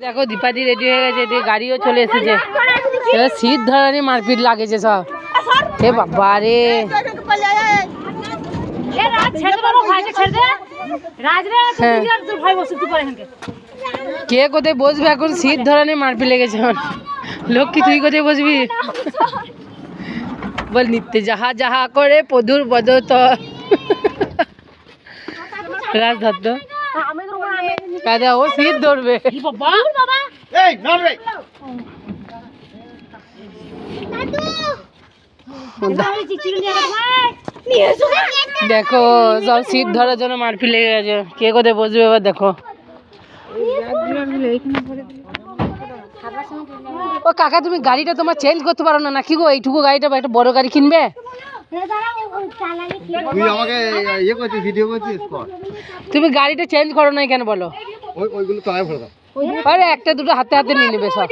দেখো দীপাদি রেডি হয়ে গেছে, এদিকে গাড়িও চলে এসেছে। শীত ধরানি মারপিট লাগেছে সব। হে বাবা রে, কে কোথায় বসবে এখন? শীত ধরানি মারপিট লেগেছে। লক্ষ্মী তুই কোথায় বসবি? বল নিত্যে যাহা যাহা করে পদুর বদত রাজ ধরতো কাদা ও শীত ধরবে। দেখো সব শীত ধরার জন্য মারপিট লেগে গেছে, কে কোথায় বসবে এবার দেখো। ও কাকা তুমি গাড়িটা তোমার চেঞ্জ করতে পারো না নাকি গো? এইটুকু গাড়িটা একটা বড় গাড়ি কিনবে। তুই আমাকে ইয়ে করছিস, ভিডিও করছিস, তুমি গাড়িটা চেঞ্জ করো নাই কেন বলো? ওইগুলো তলায় ভরে দাও। আরে একটা দুটো হাতে হাতে নিয়ে নেবে সব।